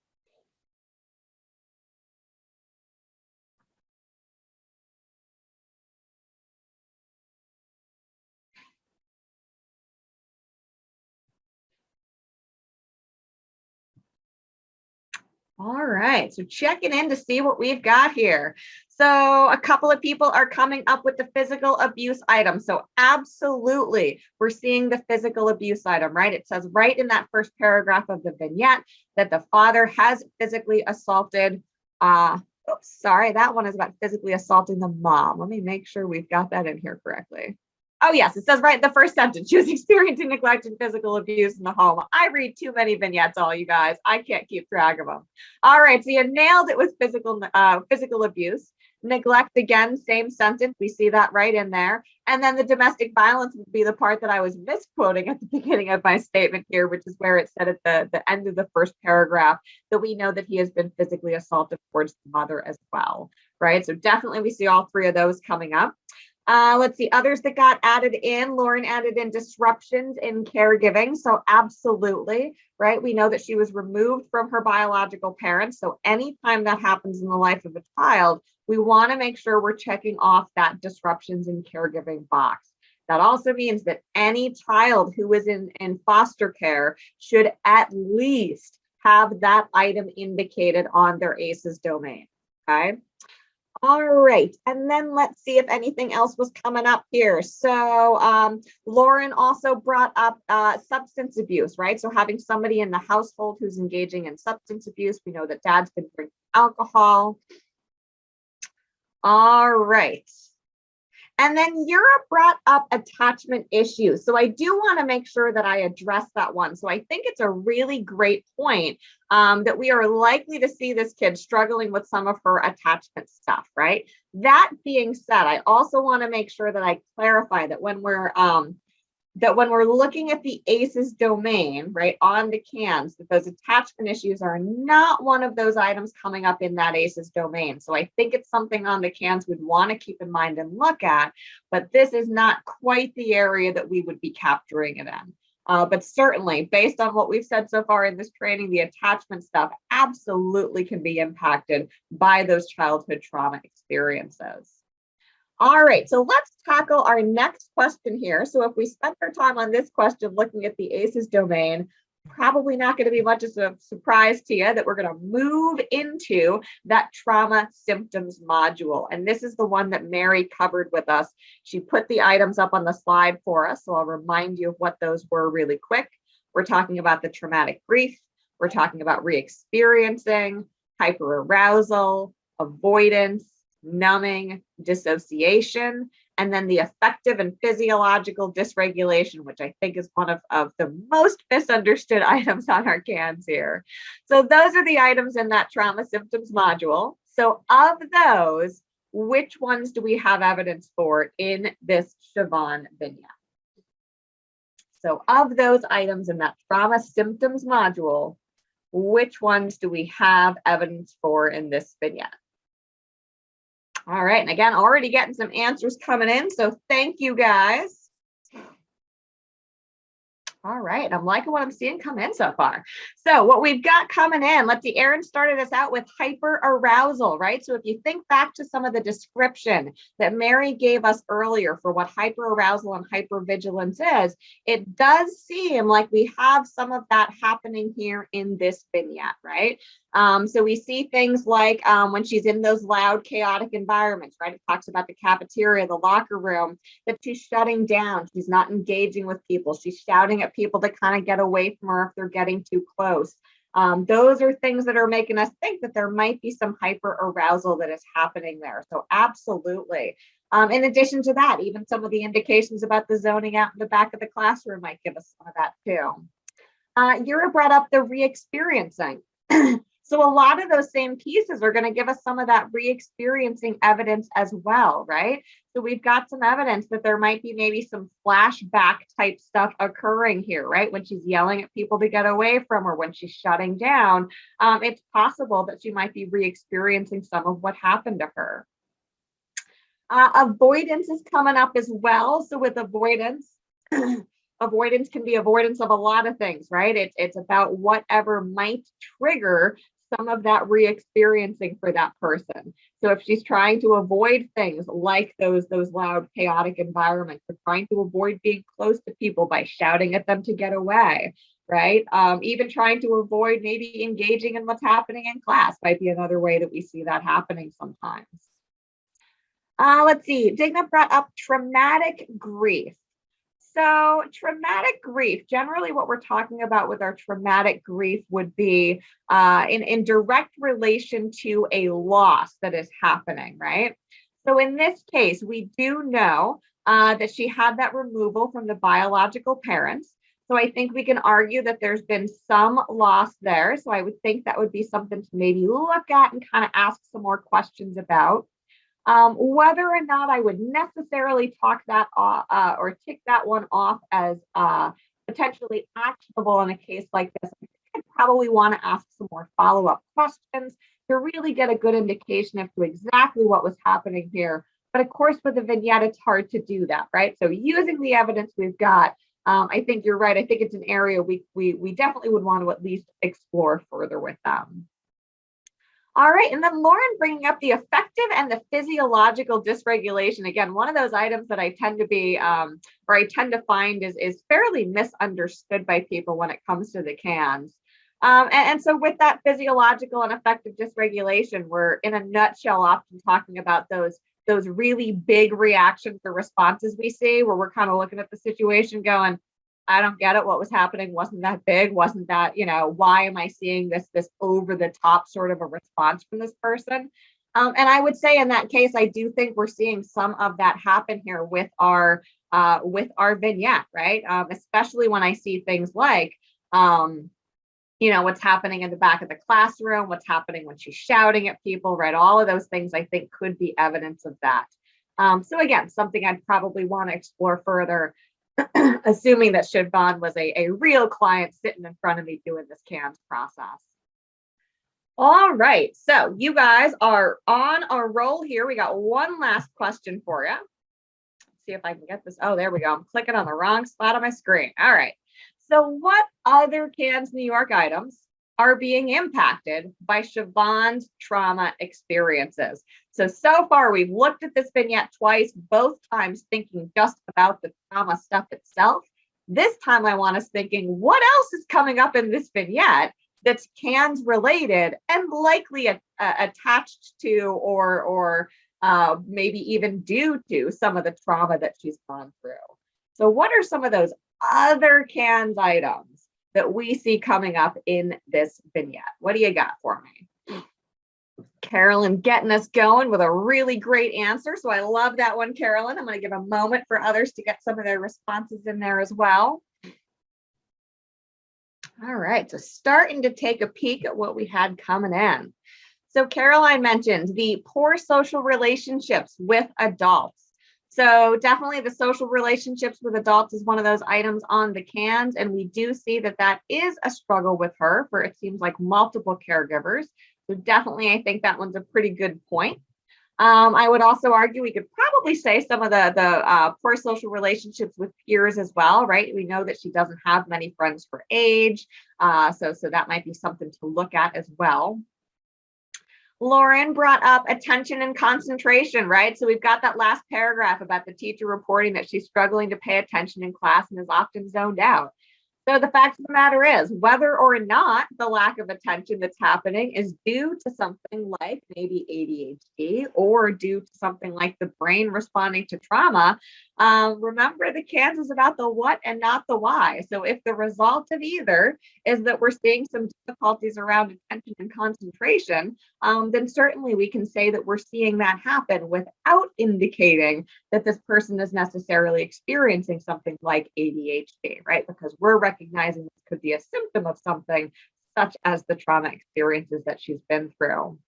All right, so checking in to see what we've got here. So a couple of people are coming up with the physical abuse item. So absolutely, we're seeing the physical abuse item, right? It says right in that first paragraph of the vignette that the father has physically assaulted, oops, sorry, that one is about physically assaulting the mom. Let me make sure we've got that in here correctly. Oh, yes, it says right in the first sentence, she was experiencing neglect and physical abuse in the home. I read too many vignettes, all you guys. I can't keep track of them. All right, so you nailed it with physical abuse. Neglect, again, same sentence. We see that right in there. And then the domestic violence would be the part that I was misquoting at the beginning of my statement here, which is where it said at the end of the first paragraph that we know that he has been physically assaulted towards the mother as well, right? So definitely we see all three of those coming up. Let's see, others that got added in. Lauren added in disruptions in caregiving. So absolutely, right? We know that she was removed from her biological parents. So anytime that happens in the life of a child, we want to make sure we're checking off that disruptions in caregiving box. That also means that any child who is in foster care should at least have that item indicated on their ACEs domain, okay? All right, and then let's see if anything else was coming up here. So Lauren also brought up substance abuse, right? So having somebody in the household who's engaging in substance abuse. We know that dad's been drinking alcohol. All right. And then Europe brought up attachment issues. So I do want to make sure that I address that one. So I think it's a really great point that we are likely to see this kid struggling with some of her attachment stuff, right? That being said, I also want to make sure that I clarify that when we're looking at the ACEs domain, right, on the cans, that those attachment issues are not one of those items coming up in that ACEs domain. So I think it's something on the cans we'd want to keep in mind and look at, but this is not quite the area that we would be capturing it in. But certainly, based on what we've said so far in this training, the attachment stuff absolutely can be impacted by those childhood trauma experiences. All right, so let's tackle our next question here. So if we spent our time on this question looking at the ACEs domain, probably not going to be much of a surprise to you that we're going to move into that trauma symptoms module. And this is the one that Mary covered with us. She put the items up on the slide for us, so I'll remind you of what those were really quick. We're talking about the traumatic grief. We're talking about re-experiencing, hyperarousal, avoidance, numbing, dissociation, and then the affective and physiological dysregulation, which I think is one of the most misunderstood items on our cans here. So those are the items in that trauma symptoms module. So of those, which ones do we have evidence for in this Siobhan vignette? So of those items in that trauma symptoms module, which ones do we have evidence for in this vignette? All right, and again, already getting some answers coming in, so thank you guys. All right, I'm liking what I'm seeing come in so far. So what we've got coming in, let's see, Erin started us out with hyperarousal, right? So if you think back to some of the description that Mary gave us earlier for what hyperarousal and hypervigilance is, it does seem like we have some of that happening here in this vignette, right? So we see things like when she's in those loud, chaotic environments, right? It talks about the cafeteria, the locker room, that she's shutting down. She's not engaging with people. She's shouting at people to kind of get away from her if they're getting too close. Those are things that are making us think that there might be some hyperarousal that is happening there. So absolutely. In addition to that, even some of the indications about the zoning out in the back of the classroom might give us some of that too. Yura brought up the re-experiencing. So a lot of those same pieces are going to give us some of that re-experiencing evidence as well, right? So we've got some evidence that there might be maybe some flashback type stuff occurring here, right? When she's yelling at people to get away from her, when she's shutting down, it's possible that she might be re-experiencing some of what happened to her. Avoidance is coming up as well. So with avoidance, avoidance can be avoidance of a lot of things, right? It's about whatever might trigger some of that re-experiencing for that person. So if she's trying to avoid things like those loud, chaotic environments, or trying to avoid being close to people by shouting at them to get away, right? Even trying to avoid maybe engaging in what's happening in class might be another way that we see that happening sometimes. Let's see, Digna brought up traumatic grief. So traumatic grief, generally what we're talking about with our traumatic grief would be in direct relation to a loss that is happening, right? So in this case, we do know that she had that removal from the biological parents. So I think we can argue that there's been some loss there. So I would think that would be something to maybe look at and kind of ask some more questions about. Whether or not I would necessarily talk that off, or tick that one off as potentially actionable in a case like this, I'd probably want to ask some more follow-up questions to really get a good indication as to exactly what was happening here. But of course, with a vignette, it's hard to do that, right? So using the evidence we've got, I think you're right. I think it's an area we definitely would want to at least explore further with them. All right, and then Lauren bringing up the affective and the physiological dysregulation. Again, one of those items that I tend to be, or I tend to find is fairly misunderstood by people when it comes to the CANs. And so with that physiological and affective dysregulation, we're in a nutshell often talking about those really big reactions or responses we see where we're kind of looking at the situation going, I don't get it. What was happening wasn't that big. Wasn't that, why am I seeing this over the top sort of a response from this person? And I would say in that case, I do think we're seeing some of that happen here with our vignette, right? Especially when I see things like, what's happening in the back of the classroom, what's happening when she's shouting at people, right? All of those things I think could be evidence of that. So again, something I'd probably want to explore further, assuming that Siobhan was a real client sitting in front of me doing this CANS process. All right, so you guys are on a roll here. We got one last question for you. Let's see if I can get this. Oh, there we go. I'm clicking on the wrong spot on my screen. All right. So what other CANS New York items are being impacted by Siobhan's trauma experiences? So far we've looked at this vignette twice, both times thinking just about the trauma stuff itself. This time I want us thinking, what else is coming up in this vignette that's CANS related and likely attached to or maybe even due to some of the trauma that she's gone through. So what are some of those other CANS items that we see coming up in this vignette? What do you got for me? Carolyn getting us going with a really great answer. So I love that one, Carolyn. I'm going to give a moment for others to get some of their responses in there as well. All right, so starting to take a peek at what we had coming in. So Caroline mentioned the poor social relationships with adults. So definitely the social relationships with adults is one of those items on the CANS, and we do see that that is a struggle with her for, it seems like, multiple caregivers. So definitely, I think that one's a pretty good point. I would also argue we could probably say some of the poor social relationships with peers as well, right? We know that she doesn't have many friends her age, so that might be something to look at as well. Lauren brought up attention and concentration, right? So we've got that last paragraph about the teacher reporting that she's struggling to pay attention in class and is often zoned out. So the fact of the matter is, whether or not the lack of attention that's happening is due to something like maybe ADHD or due to something like the brain responding to trauma, remember the CANS is about the what and not the why. So if the result of either is that we're seeing some difficulties around attention and concentration, then certainly we can say that we're seeing that happen without indicating that this person is necessarily experiencing something like ADHD, right? Because we're recognizing this could be a symptom of something such as the trauma experiences that she's been through.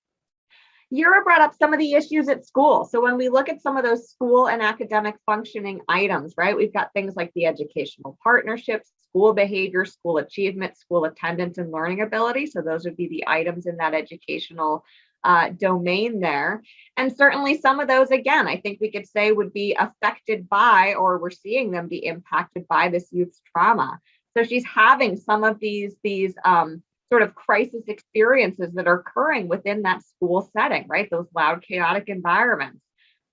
Yura brought up some of the issues at school. So when we look at some of those school and academic functioning items, right, we've got things like the educational partnerships, school behavior, school achievement, school attendance, and learning ability. So those would be the items in that educational domain there. And certainly some of those, again, I think we could say would be affected by, or we're seeing them be impacted by this youth's trauma. So she's having some of these sort of crisis experiences that are occurring within that school setting, right? Those loud, chaotic environments.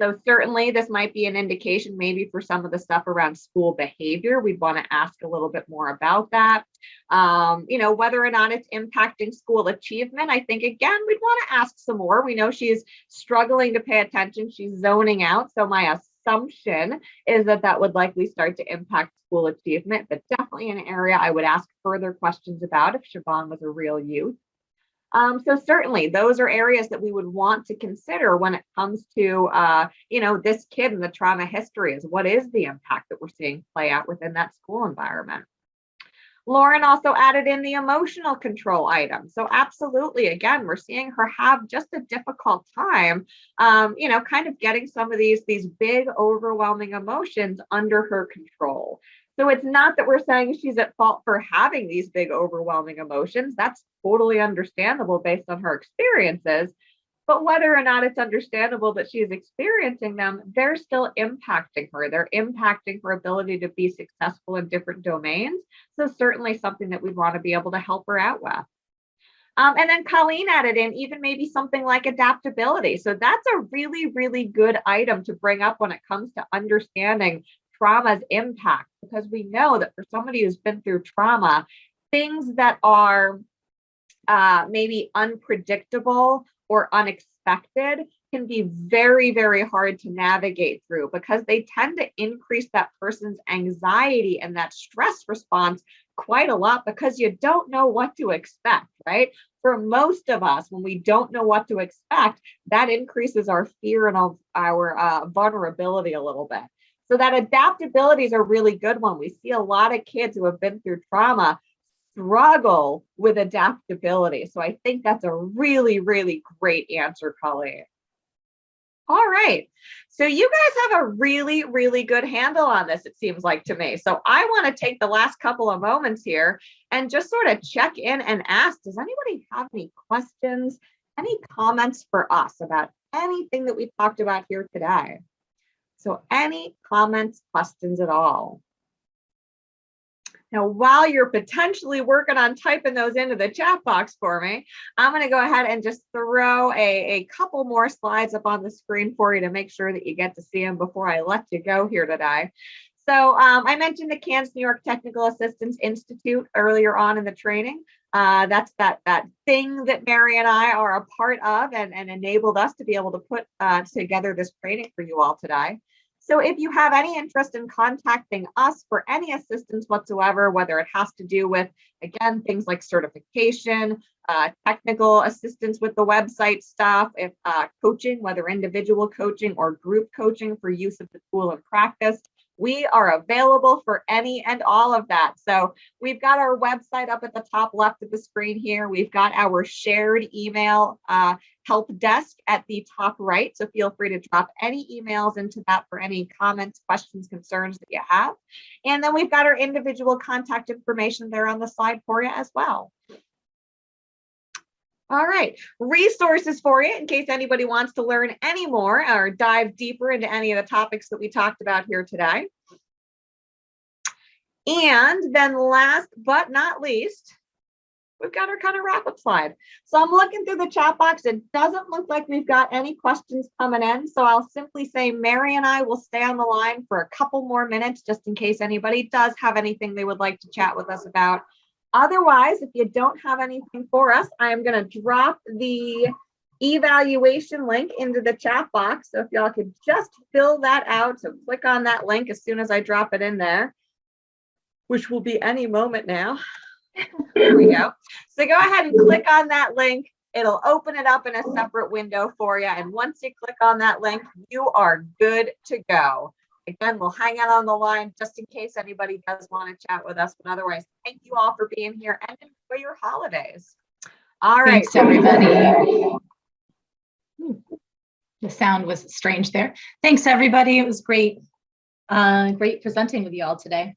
So certainly this might be an indication maybe for some of the stuff around school behavior. We'd want to ask a little bit more about that. Whether or not it's impacting school achievement, I think, again, we'd want to ask some more. We know she's struggling to pay attention. She's zoning out. So my assumption is that would likely start to impact school achievement, but definitely an area I would ask further questions about if Siobhan was a real youth. So certainly those are areas that we would want to consider when it comes to, this kid and the trauma history is what is the impact that we're seeing play out within that school environment. Lauren also added in the emotional control item. So absolutely, again, we're seeing her have just a difficult time, kind of getting some of these big, overwhelming emotions under her control. So it's not that we're saying she's at fault for having these big, overwhelming emotions. That's totally understandable based on her experiences. But whether or not it's understandable that she is experiencing them, they're still impacting her. They're impacting her ability to be successful in different domains. So certainly something that we'd want to be able to help her out with. And then Colleen added in even maybe something like adaptability. So that's a really, really good item to bring up when it comes to understanding trauma's impact, because we know that for somebody who's been through trauma, things that are maybe unpredictable or unexpected can be very, very hard to navigate through, because they tend to increase that person's anxiety and that stress response quite a lot, because you don't know what to expect, right? For most of us, when we don't know what to expect, that increases our fear and our vulnerability a little bit. So that adaptability is a really good one. We see a lot of kids who have been through trauma struggle with adaptability. So I think that's a really, really great answer, Colleen. All right. So you guys have a really, really good handle on this, it seems like to me. So I want to take the last couple of moments here and just sort of check in and ask, does anybody have any questions, any comments for us about anything that we talked about here today? So any comments, questions at all? Now, while you're potentially working on typing those into the chat box for me, I'm going to go ahead and just throw a couple more slides up on the screen for you to make sure that you get to see them before I let you go here today. So I mentioned the Kansas New York Technical Assistance Institute earlier on in the training. That's that thing that Mary and I are a part of and enabled us to be able to put together this training for you all today. So if you have any interest in contacting us for any assistance whatsoever, whether it has to do with, again, things like certification, technical assistance with the website stuff, if coaching, whether individual coaching or group coaching for use of the tool in practice, we are available for any and all of that. So we've got our website up at the top left of the screen here. We've got our shared email help desk at the top right. So feel free to drop any emails into that for any comments, questions, concerns that you have. And then we've got our individual contact information there on the slide for you as well. All right, resources for you in case anybody wants to learn any more or dive deeper into any of the topics that we talked about here today. And then last but not least, we've got our kind of wrap-up slide. So I'm looking through the chat box. It doesn't look like we've got any questions coming in. So I'll simply say Mary and I will stay on the line for a couple more minutes just in case anybody does have anything they would like to chat with us about. Otherwise, if you don't have anything for us, I am going to drop the evaluation link into the chat box. So if y'all could just fill that out, so click on that link as soon as I drop it in there, which will be any moment now. There we go. So go ahead and click on that link. It'll open it up in a separate window for you. And once you click on that link, you are good to go. Again, we'll hang out on the line just in case anybody does want to chat with us. But otherwise, thank you all for being here and enjoy your holidays. All right. Thanks, everybody. The sound was strange there. Thanks, everybody. It was great. Great presenting with you all today.